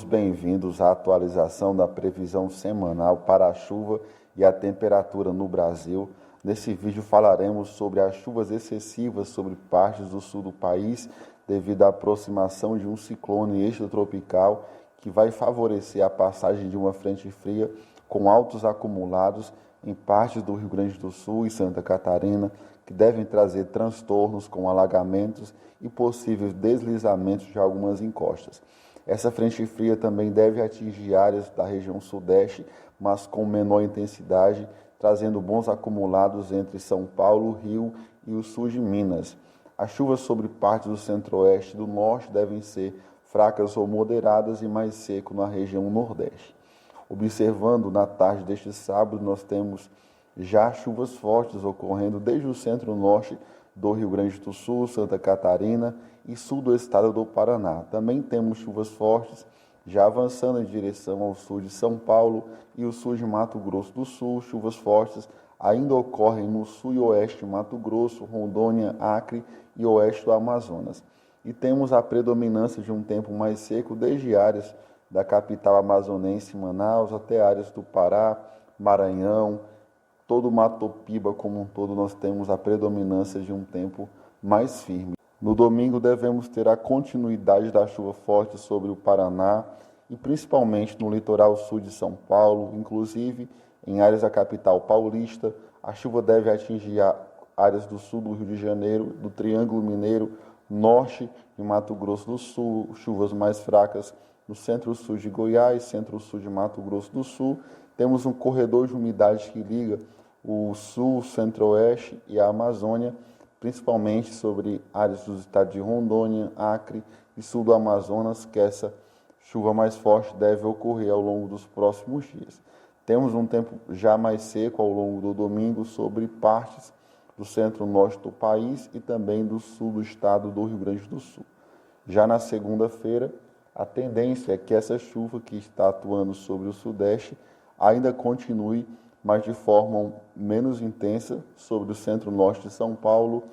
todos bem-vindos à atualização da previsão semanal para a chuva e a temperatura no Brasil. Nesse vídeo falaremos sobre as chuvas excessivas sobre partes do sul do país devido à aproximação de um ciclone extratropical que vai favorecer a passagem de uma frente fria com altos acumulados em partes do Rio Grande do Sul e Santa Catarina, que devem trazer transtornos com alagamentos e possíveis deslizamentos de algumas encostas. Essa frente fria também deve atingir áreas da região sudeste, mas com menor intensidade, trazendo bons acumulados entre São Paulo, Rio e o sul de Minas. As chuvas sobre partes do centro-oeste e do norte devem ser fracas ou moderadas e mais seco na região nordeste. Observando na tarde deste sábado, nós temos já chuvas fortes ocorrendo desde o centro-norte do Rio Grande do Sul, Santa Catarina e sul do estado do Paraná. Também temos chuvas fortes já avançando em direção ao sul de São Paulo e o sul de Mato Grosso do Sul. Chuvas fortes ainda ocorrem no sul e oeste de Mato Grosso, Rondônia, Acre e oeste do Amazonas. E temos a predominância de um tempo mais seco desde áreas da capital amazonense, Manaus, até áreas do Pará, Maranhão, todo o Mato Piba como um todo. Nós temos a predominância de um tempo mais firme. No domingo devemos ter a continuidade da chuva forte sobre o Paraná e principalmente no litoral sul de São Paulo, inclusive em áreas da capital paulista. A chuva deve atingir áreas do sul do Rio de Janeiro, do Triângulo Mineiro, norte de Mato Grosso do Sul, chuvas mais fracas no centro-sul de Goiás, centro-sul de Mato Grosso do Sul. Temos um corredor de umidade que liga o sul, centro-oeste e a Amazônia, principalmente sobre áreas dos estados de Rondônia, Acre e sul do Amazonas, que essa chuva mais forte deve ocorrer ao longo dos próximos dias. Temos um tempo já mais seco ao longo do domingo sobre partes do centro-norte do país e também do sul do estado do Rio Grande do Sul. Já na segunda-feira, a tendência é que essa chuva que está atuando sobre o sudeste ainda continue, mas de forma menos intensa sobre o centro-norte de São Paulo,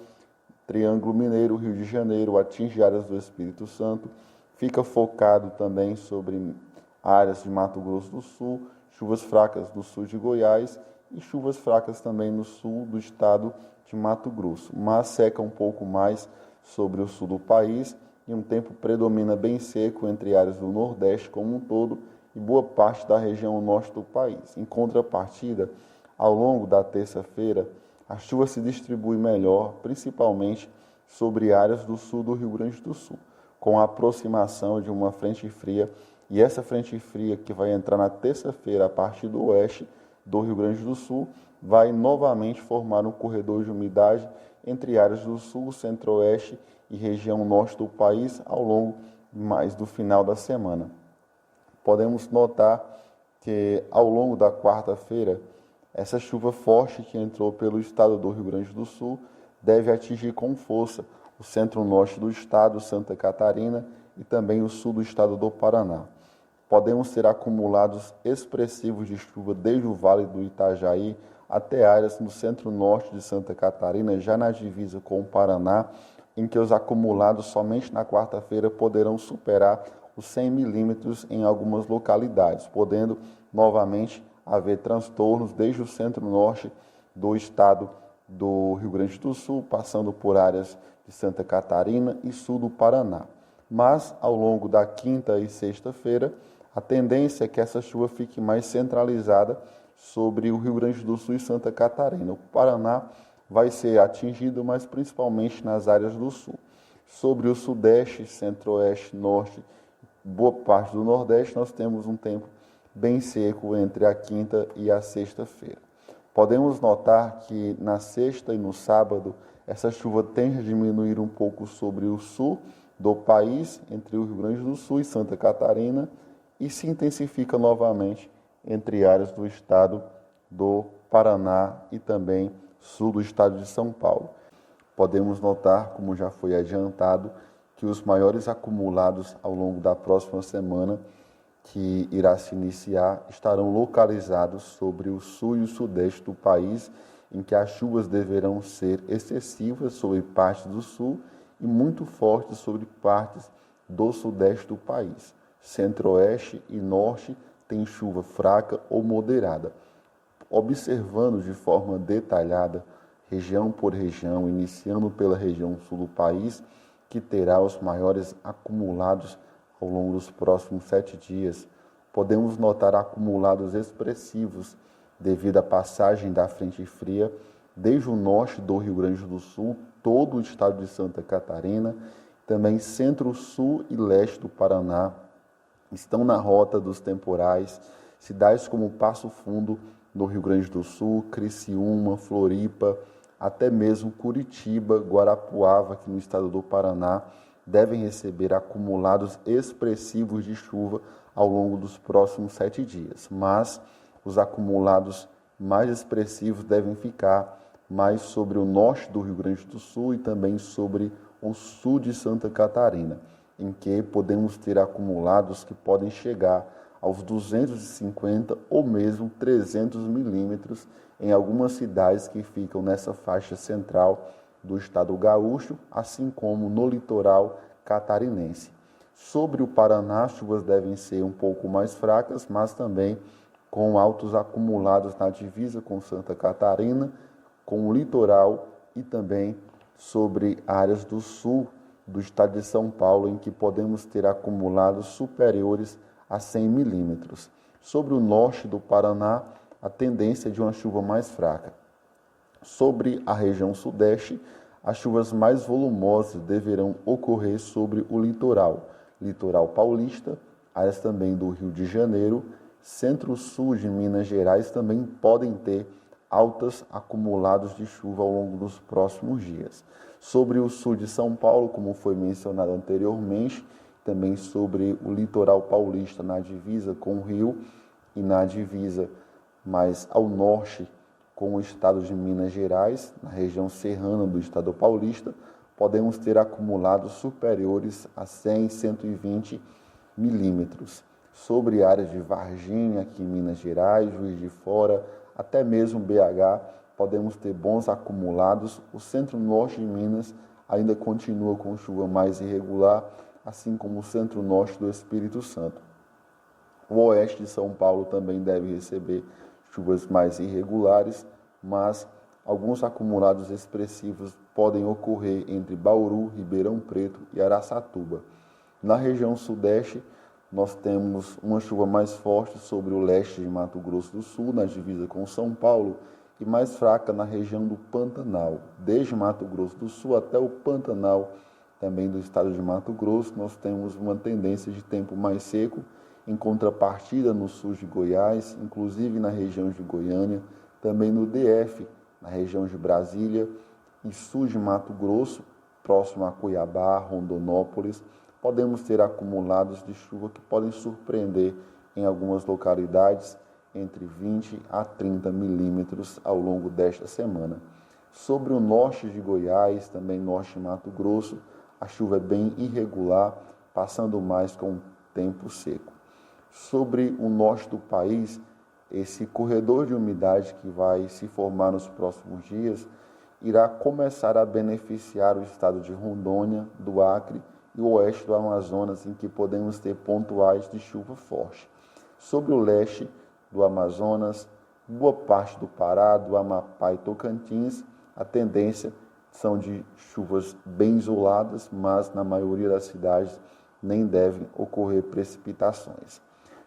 Triângulo Mineiro, Rio de Janeiro, atinge áreas do Espírito Santo, fica focado também sobre áreas de Mato Grosso do Sul, chuvas fracas no sul de Goiás e chuvas fracas também no sul do estado de Mato Grosso, mas seca um pouco mais sobre o sul do país e um tempo predomina bem seco entre áreas do Nordeste como um todo e boa parte da região norte do país. Em contrapartida, ao longo da terça-feira, a chuva se distribui melhor, principalmente sobre áreas do sul do Rio Grande do Sul, com a aproximação de uma frente fria, e essa frente fria que vai entrar na terça-feira a partir do oeste do Rio Grande do Sul, vai novamente formar um corredor de umidade entre áreas do sul, centro-oeste e região norte do país ao longo mais do final da semana. Podemos notar que ao longo da quarta-feira, essa chuva forte que entrou pelo estado do Rio Grande do Sul deve atingir com força o centro-norte do estado, Santa Catarina e também o sul do estado do Paraná. Podemos ter acumulados expressivos de chuva desde o Vale do Itajaí até áreas no centro-norte de Santa Catarina, já na divisa com o Paraná, em que os acumulados somente na quarta-feira poderão superar os 100 milímetros em algumas localidades, podendo novamente haver transtornos desde o centro-norte do estado do Rio Grande do Sul, passando por áreas de Santa Catarina e sul do Paraná. Mas, ao longo da quinta e sexta-feira, a tendência é que essa chuva fique mais centralizada sobre o Rio Grande do Sul e Santa Catarina. O Paraná vai ser atingido, mas principalmente nas áreas do sul. Sobre o sudeste, centro-oeste, norte, boa parte do nordeste, nós temos um tempo bem seco entre a quinta e a sexta-feira. Podemos notar que na sexta e no sábado, essa chuva tende a diminuir um pouco sobre o sul do país, entre o Rio Grande do Sul e Santa Catarina, e se intensifica novamente entre áreas do estado do Paraná e também sul do estado de São Paulo. Podemos notar, como já foi adiantado, que os maiores acumulados ao longo da próxima semana, que irá se iniciar, estarão localizados sobre o sul e o sudeste do país, em que as chuvas deverão ser excessivas sobre partes do sul e muito fortes sobre partes do sudeste do país. Centro-Oeste e Norte tem chuva fraca ou moderada. Observando de forma detalhada, região por região, iniciando pela região sul do país, que terá os maiores acumulados ao longo dos próximos 7 dias, podemos notar acumulados expressivos devido à passagem da frente fria desde o norte do Rio Grande do Sul, todo o estado de Santa Catarina, também centro-sul e leste do Paraná, estão na rota dos temporais, cidades como Passo Fundo, no Rio Grande do Sul, Criciúma, Floripa, até mesmo Curitiba, Guarapuava, aqui no estado do Paraná, devem receber acumulados expressivos de chuva ao longo dos próximos 7 dias. Mas os acumulados mais expressivos devem ficar mais sobre o norte do Rio Grande do Sul e também sobre o sul de Santa Catarina, em que podemos ter acumulados que podem chegar aos 250 ou mesmo 300 milímetros em algumas cidades que ficam nessa faixa central do estado gaúcho, assim como no litoral catarinense. Sobre o Paraná, as chuvas devem ser um pouco mais fracas, mas também com altos acumulados na divisa com Santa Catarina, com o litoral e também sobre áreas do sul do estado de São Paulo, em que podemos ter acumulados superiores a 100 milímetros. Sobre o norte do Paraná, a tendência é de uma chuva mais fraca. Sobre a região sudeste, as chuvas mais volumosas deverão ocorrer sobre o litoral paulista, áreas também do Rio de Janeiro, centro-sul de Minas Gerais também podem ter altos acumulados de chuva ao longo dos próximos dias. Sobre o sul de São Paulo, como foi mencionado anteriormente, também sobre o litoral paulista na divisa com o Rio e na divisa mais ao norte com o estado de Minas Gerais, na região serrana do estado paulista, podemos ter acumulados superiores a 100, 120 milímetros. Sobre áreas de Varginha, aqui em Minas Gerais, Juiz de Fora, até mesmo BH, podemos ter bons acumulados. O centro-norte de Minas ainda continua com chuva mais irregular, assim como o centro-norte do Espírito Santo. O oeste de São Paulo também deve receber chuvas mais irregulares, mas alguns acumulados expressivos podem ocorrer entre Bauru, Ribeirão Preto e Araçatuba. Na região sudeste, nós temos uma chuva mais forte sobre o leste de Mato Grosso do Sul, na divisa com São Paulo, e mais fraca na região do Pantanal. Desde Mato Grosso do Sul até o Pantanal, também do estado de Mato Grosso, nós temos uma tendência de tempo mais seco, em contrapartida no sul de Goiás, inclusive na região de Goiânia, também no DF, na região de Brasília e sul de Mato Grosso, próximo a Cuiabá, Rondonópolis, podemos ter acumulados de chuva que podem surpreender em algumas localidades entre 20 a 30 milímetros ao longo desta semana. Sobre o norte de Goiás, também norte de Mato Grosso, a chuva é bem irregular, passando mais com tempo seco. Sobre o norte do país, esse corredor de umidade que vai se formar nos próximos dias irá começar a beneficiar o estado de Rondônia, do Acre e o oeste do Amazonas, em que podemos ter pontuais de chuva forte. Sobre o leste do Amazonas, boa parte do Pará, do Amapá e Tocantins, a tendência são de chuvas bem isoladas, mas na maioria das cidades nem devem ocorrer precipitações.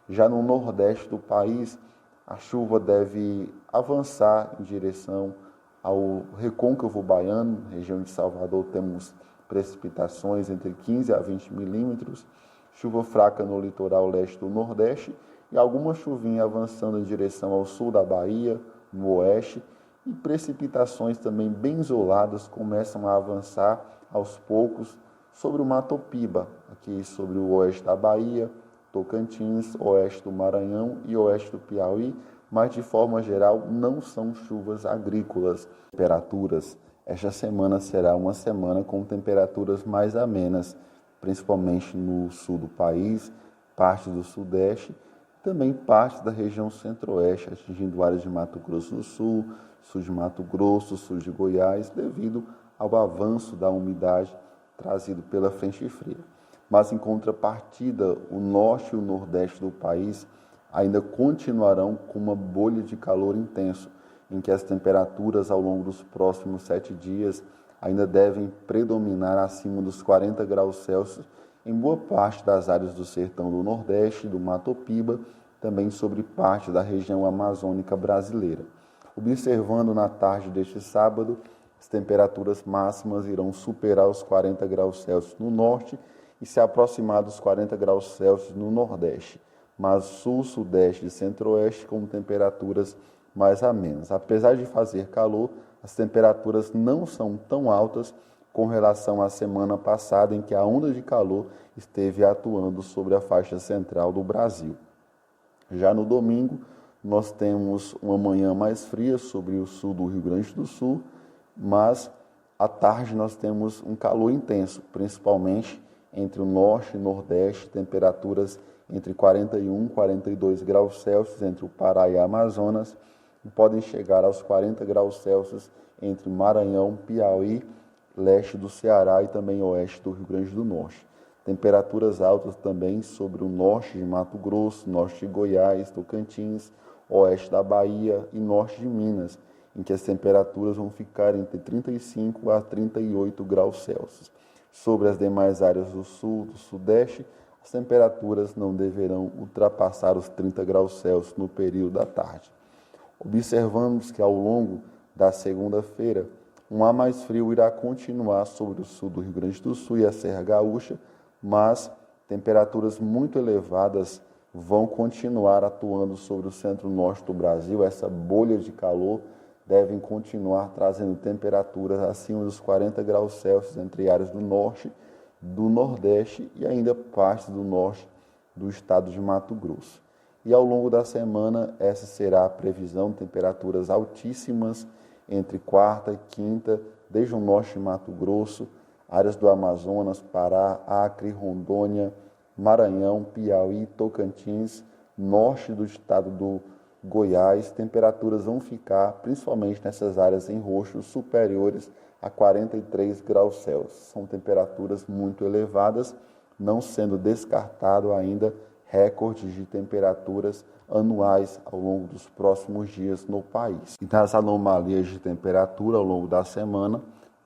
Já no nordeste do país, a chuva deve avançar em direção ao recôncavo baiano, região de Salvador temos precipitações entre 15 a 20 milímetros, chuva fraca no litoral leste do Nordeste e alguma chuvinha avançando em direção ao sul da Bahia, no oeste, e precipitações também bem isoladas começam a avançar aos poucos sobre o Mato Piba, aqui sobre o oeste da Bahia, Tocantins, oeste do Maranhão e oeste do Piauí, mas de forma geral não são chuvas agrícolas. Temperaturas, esta semana será uma semana com temperaturas mais amenas, principalmente no sul do país, parte do sudeste, também parte da região centro-oeste, atingindo áreas de Mato Grosso do Sul, sul de Mato Grosso, sul de Goiás, devido ao avanço da umidade trazido pela frente fria. mas em contrapartida, o norte e o nordeste do país ainda continuarão com uma bolha de calor intenso, em que as temperaturas ao longo dos próximos 7 dias ainda devem predominar acima dos 40 graus Celsius em boa parte das áreas do sertão do Nordeste, do Mato Piba, também sobre parte da região amazônica brasileira. Observando na tarde deste sábado, as temperaturas máximas irão superar os 40 graus Celsius no norte e se aproximar dos 40 graus Celsius no Nordeste, mas sul, sudeste e centro-oeste com temperaturas mais amenas. Apesar de fazer calor, as temperaturas não são tão altas com relação à semana passada, em que a onda de calor esteve atuando sobre a faixa central do Brasil. Já no domingo, nós temos uma manhã mais fria sobre o sul do Rio Grande do Sul, mas à tarde nós temos um calor intenso, principalmente entre o norte e nordeste, temperaturas entre 41 e 42 graus Celsius entre o Pará e Amazonas, e podem chegar aos 40 graus Celsius entre Maranhão, Piauí, leste do Ceará e também oeste do Rio Grande do Norte. Temperaturas altas também sobre o norte de Mato Grosso, norte de Goiás, Tocantins, oeste da Bahia e norte de Minas, em que as temperaturas vão ficar entre 35 a 38 graus Celsius. Sobre as demais áreas do sul, do sudeste, as temperaturas não deverão ultrapassar os 30 graus Celsius no período da tarde. Observamos que ao longo da segunda-feira, um ar mais frio irá continuar sobre o sul do Rio Grande do Sul e a Serra Gaúcha, mas temperaturas muito elevadas vão continuar atuando sobre o centro-norte do Brasil. Essa bolha de calor deve continuar trazendo temperaturas acima dos 40 graus Celsius entre áreas do norte, do nordeste e ainda partes do norte do estado de Mato Grosso. E ao longo da semana, essa será a previsão de temperaturas altíssimas entre quarta e quinta, desde o norte de Mato Grosso, áreas do Amazonas, Pará, Acre, Rondônia, Maranhão, Piauí, Tocantins, norte do estado do Goiás. Temperaturas vão ficar, principalmente nessas áreas em roxo, superiores a 43 graus Celsius. São temperaturas muito elevadas, não sendo descartado ainda recordes de temperaturas anuais ao longo dos próximos dias no país. E nas anomalias de temperatura ao longo da semana,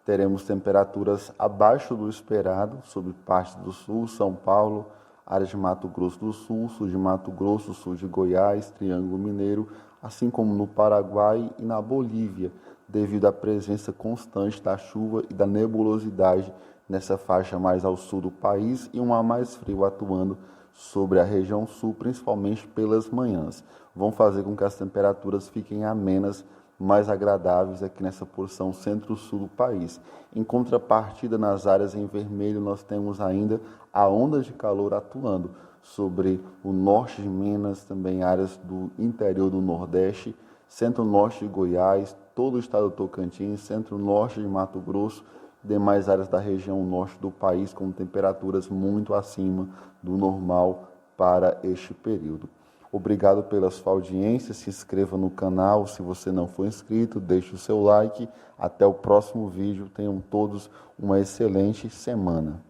teremos temperaturas abaixo do esperado sobre partes do sul, São Paulo, áreas de Mato Grosso do Sul, sul de Mato Grosso, sul de Goiás, Triângulo Mineiro, assim como no Paraguai e na Bolívia, devido à presença constante da chuva e da nebulosidade nessa faixa mais ao sul do país e um ar mais frio atuando sobre a região sul, principalmente pelas manhãs. Vão fazer com que as temperaturas fiquem amenas, mais agradáveis aqui nessa porção centro-sul do país. Em contrapartida, nas áreas em vermelho, nós temos ainda a onda de calor atuando sobre o norte de Minas, também áreas do interior do Nordeste, centro-norte de Goiás, todo o estado do Tocantins, centro-norte de Mato Grosso, demais áreas da região norte do país com temperaturas muito acima do normal para este período. Obrigado pela sua audiência, se inscreva no canal se você não for inscrito, deixe o seu like. Até o próximo vídeo, tenham todos uma excelente semana.